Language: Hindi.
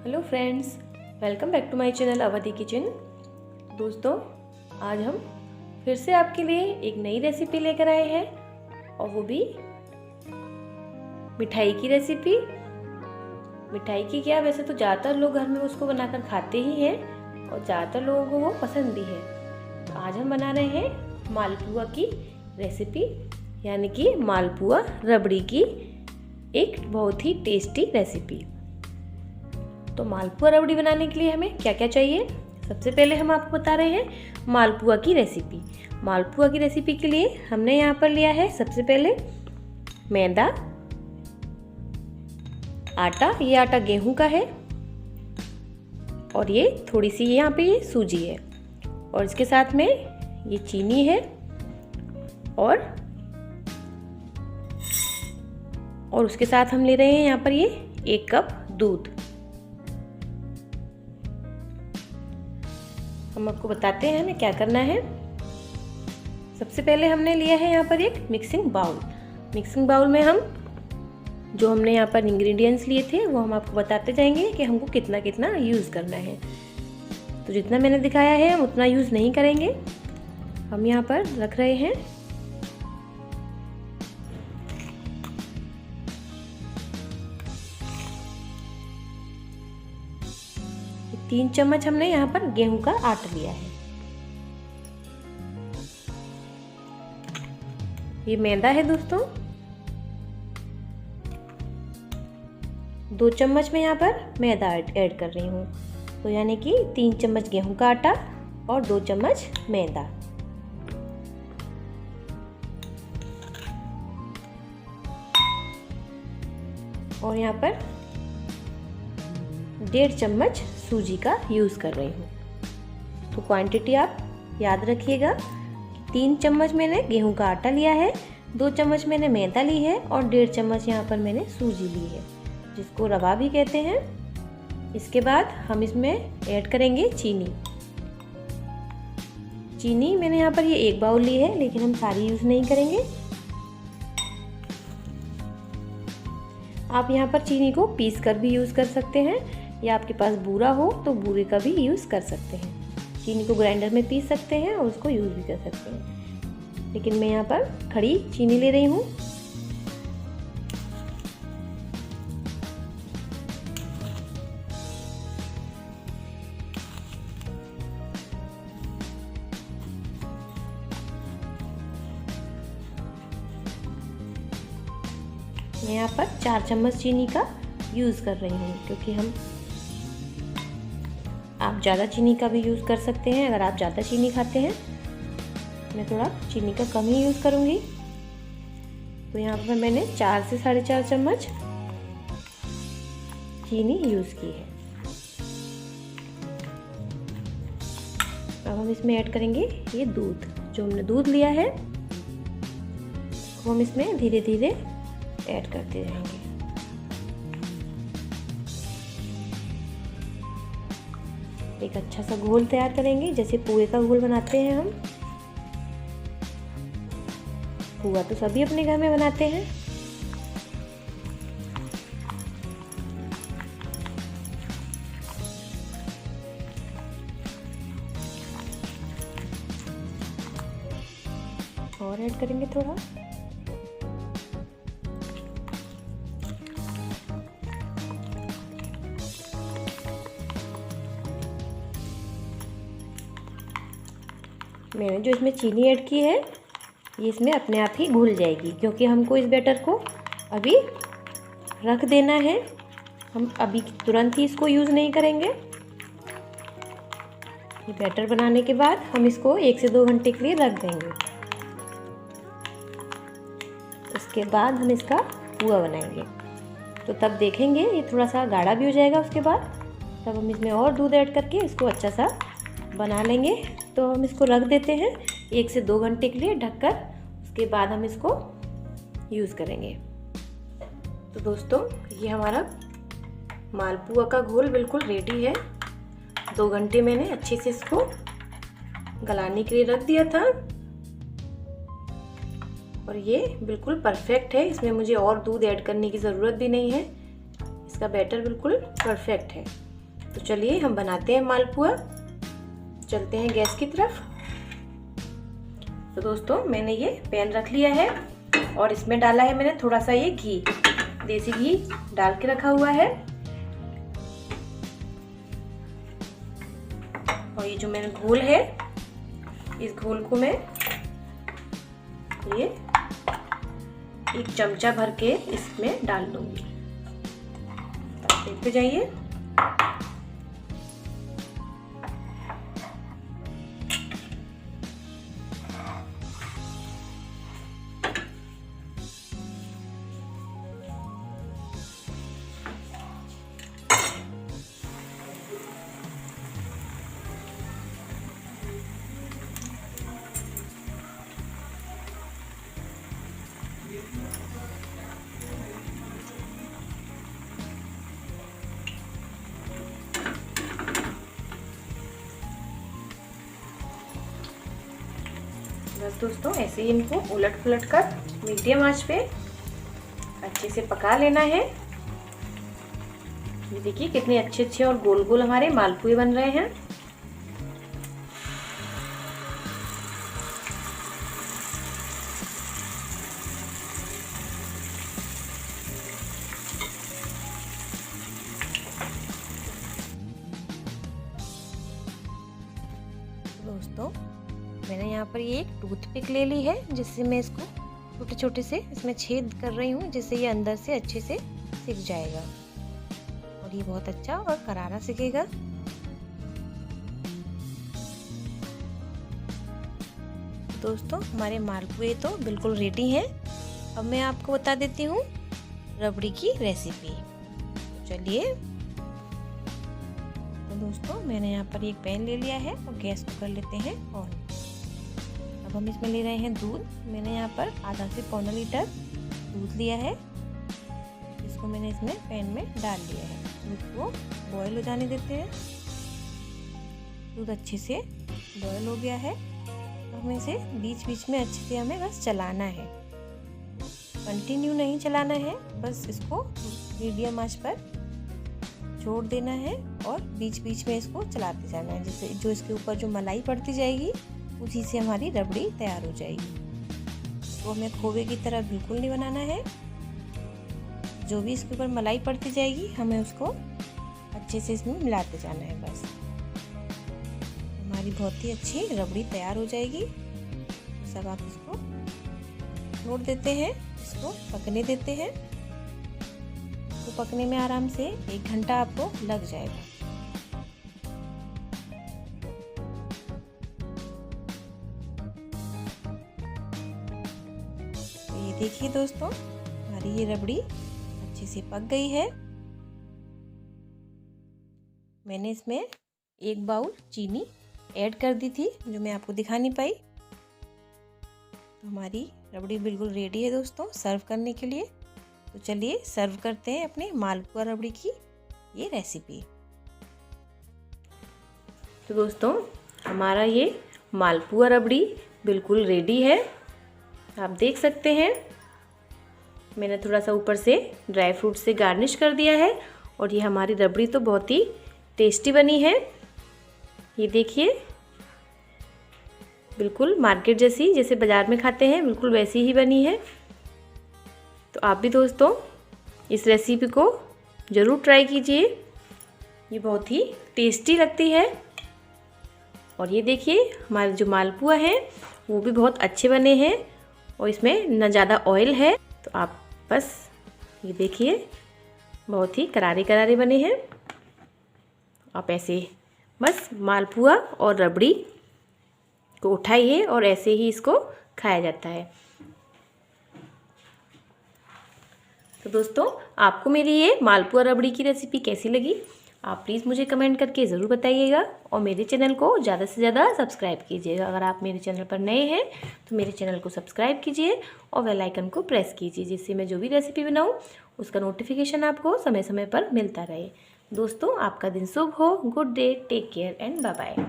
Hello friends, welcome back to my channel Awadhi kitchen. दोस्तों, आज हम फिर से आपके लिए एक नई रेसिपी लेकर आए हैं और वो भी मिठाई की रेसिपी। मिठाई की क्या, वैसे तो ज़्यादातर लोग घर में उसको बनाकर खाते ही हैं और ज़्यादातर लोगों को वो पसंद भी है। तो आज हम बना रहे हैं मालपुआ की रेसिपी, यानी कि मालपुआ रबड़ी की एक बहुत ही टेस्टी रेसिपी। तो मालपुआ रबड़ी बनाने के लिए हमें क्या क्या चाहिए, सबसे पहले हम आपको बता रहे हैं मालपुआ की रेसिपी। मालपुआ की रेसिपी के लिए हमने यहाँ पर लिया है सबसे पहले मैदा, आटा। ये आटा गेहूं का है और ये थोड़ी सी यहाँ पे ये सूजी है और इसके साथ में ये चीनी है और उसके साथ हम ले रहे हैं यहाँ पर ये 1 कप दूध। हम आपको बताते हैं हमें क्या करना है। सबसे पहले हमने लिया है यहाँ पर एक मिक्सिंग बाउल। मिक्सिंग बाउल में हम जो हमने यहाँ पर इंग्रेडिएंट्स लिए थे वो हम आपको बताते जाएंगे कि हमको कितना कितना यूज़ करना है। तो जितना मैंने दिखाया है हम उतना यूज़ नहीं करेंगे। हम यहाँ पर रख रहे हैं 3 चम्मच हमने यहाँ पर गेहूं का आटा लिया है। ये मैदा है दोस्तों। 2 चम्मच में यहाँ पर मैदा ऐड कर रही हूँ, तो यानी कि 3 चम्मच गेहूं का आटा और 2 चम्मच मैदा। और यहाँ पर 1.5 चम्मच सूजी का यूज़ कर रही हूँ। तो क्वांटिटी आप याद रखिएगा। 3 चम्मच मैंने गेहूं का आटा लिया है, 2 चम्मच मैंने मैदा ली है और 1.5 चम्मच यहाँ पर मैंने सूजी ली है, जिसको रवा भी कहते हैं। इसके बाद हम इसमें ऐड करेंगे चीनी। चीनी मैंने यहाँ पर ये 1 बाउल ली है, लेकिन हम सारी यूज़ नहीं करेंगे। आप यहाँ पर चीनी को पीस कर भी यूज़ कर सकते हैं, या आपके पास बूरा हो तो बूरे का भी यूज़ कर सकते हैं। चीनी को ग्राइंडर में पीस सकते हैं और उसको यूज़ भी कर सकते हैं, लेकिन मैं यहाँ पर खड़ी चीनी ले रही हूँ। मैं यहाँ पर 4 चम्मच चीनी का यूज़ कर रही हूँ, क्योंकि आप ज़्यादा चीनी का भी यूज़ कर सकते हैं। अगर आप ज़्यादा चीनी खाते हैं, मैं थोड़ा चीनी का कम ही यूज़ करूँगी। तो यहाँ पर मैंने 4 से 4.5 चम्मच चीनी यूज़ की है। अब हम इसमें ऐड करेंगे ये दूध। जो हमने दूध लिया है वो हम इसमें धीरे धीरे ऐड करते रहेंगे। एक अच्छा सा घोल तैयार करेंगे, जैसे पुए का घोल बनाते हैं हम। पुआ तो सभी अपने घर में बनाते हैं। और ऐड करेंगे थोड़ा। मैंने जो इसमें चीनी ऐड की है ये इसमें अपने आप ही घुल जाएगी, क्योंकि हमको इस बैटर को अभी रख देना है। हम अभी तुरंत ही इसको यूज़ नहीं करेंगे। ये बैटर बनाने के बाद हम इसको 1 से 2 घंटे के लिए रख देंगे। उसके बाद हम इसका पुआ बनाएंगे। तो तब देखेंगे ये थोड़ा सा गाढ़ा भी हो जाएगा। उसके बाद तब हम इसमें और दूध ऐड करके इसको अच्छा सा बना लेंगे। तो हम इसको रख देते हैं 1 से 2 घंटे के लिए ढककर। उसके बाद हम इसको यूज़ करेंगे। तो दोस्तों, ये हमारा मालपुआ का घोल बिल्कुल रेडी है। 2 घंटे मैंने अच्छे से इसको गलाने के लिए रख दिया था और ये बिल्कुल परफेक्ट है। इसमें मुझे और दूध ऐड करने की ज़रूरत भी नहीं है। इसका बैटर बिल्कुल परफेक्ट है। तो चलिए हम बनाते हैं मालपुआ, चलते हैं गैस की तरफ। तो दोस्तों मैंने ये पैन रख लिया है और इसमें डाला है मैंने थोड़ा सा ये घी, देसी घी डाल के रखा हुआ है। और ये जो मैंने घोल है, इस घोल को मैं ये 1 चमचा भर के इसमें डाल दूंगी। देखते जाइए। बस दोस्तों ऐसे ही इनको उलट पुलट कर मीडियम आंच पे अच्छे से पका लेना है। ये देखिए कितने अच्छे अच्छे और गोल गोल हमारे मालपुए बन रहे हैं। दोस्तों मैंने यहाँ पर ये एक टूथपिक ले ली है, जिससे मैं इसको छोटे छोटे से इसमें छेद कर रही हूँ, जिससे ये अंदर से अच्छे से सिक जाएगा और ये बहुत अच्छा और करारा सिकेगा। दोस्तों हमारे मालपुए तो बिल्कुल रेडी हैं। अब मैं आपको बता देती हूँ रबड़ी की रेसिपी। चलिए। तो दोस्तों मैंने यहाँ पर एक पैन ले लिया है और गैस को कर लेते हैं ऑन। अब हम इसमें ले रहे हैं दूध। मैंने यहाँ पर आधा से पौना लीटर दूध लिया है, इसको मैंने इसमें पैन में डाल लिया है। दूध को बॉयल हो जाने देते हैं। दूध अच्छे से बॉयल हो गया है, तो हमें इसे बीच बीच में अच्छे से हमें बस चलाना है, कंटिन्यू नहीं चलाना है, बस इसको मीडियम आंच पर छोड़ देना है और बीच बीच में इसको चलाते जाना है, जिससे जो इसके ऊपर जो मलाई पड़ती जाएगी उसी से हमारी रबड़ी तैयार हो जाएगी। तो हमें खोवे की तरह बिल्कुल नहीं बनाना है। जो भी इसके ऊपर मलाई पड़ती जाएगी हमें उसको अच्छे से इसमें मिलाते जाना है। बस हमारी बहुत ही अच्छी रबड़ी तैयार हो जाएगी। सब आप इसको छोड़ देते हैं, इसको पकने देते हैं। तो पकने में आराम से 1 घंटा आपको लग जाएगा। ये देखिए दोस्तों हमारी ये रबड़ी अच्छे से पक गई है। मैंने इसमें 1 बाउल चीनी ऐड कर दी थी, जो मैं आपको दिखा नहीं पाई। तो हमारी रबड़ी बिल्कुल रेडी है दोस्तों सर्व करने के लिए। तो चलिए सर्व करते हैं अपने मालपुआ रबड़ी की ये रेसिपी। तो दोस्तों हमारा ये मालपुआ रबड़ी बिल्कुल रेडी है। आप देख सकते हैं मैंने थोड़ा सा ऊपर से ड्राई फ्रूट से गार्निश कर दिया है और ये हमारी रबड़ी तो बहुत ही टेस्टी बनी है। ये देखिए बिल्कुल मार्केट जैसी, जैसे बाज़ार में खाते हैं बिल्कुल वैसी ही बनी है। तो आप भी दोस्तों इस रेसिपी को ज़रूर ट्राई कीजिए, ये बहुत ही टेस्टी लगती है। और ये देखिए हमारे जो मालपुआ हैं वो भी बहुत अच्छे बने हैं और इसमें न ज़्यादा ऑयल है। तो आप बस ये देखिए बहुत ही करारे करारे बने हैं। आप ऐसे बस मालपुआ और रबड़ी को उठाइए और ऐसे ही इसको खाया जाता है। तो दोस्तों आपको मेरी ये मालपुआ रबड़ी की रेसिपी कैसी लगी, आप प्लीज़ मुझे कमेंट करके ज़रूर बताइएगा और मेरे चैनल को ज़्यादा से ज़्यादा सब्सक्राइब कीजिएगा। अगर आप मेरे चैनल पर नए हैं तो मेरे चैनल को सब्सक्राइब कीजिए और बेल आइकन को प्रेस कीजिए, जिससे मैं जो भी रेसिपी बनाऊँ उसका नोटिफिकेशन आपको समय समय पर मिलता रहे। दोस्तों आपका दिन शुभ हो। Good day, take care and bye bye.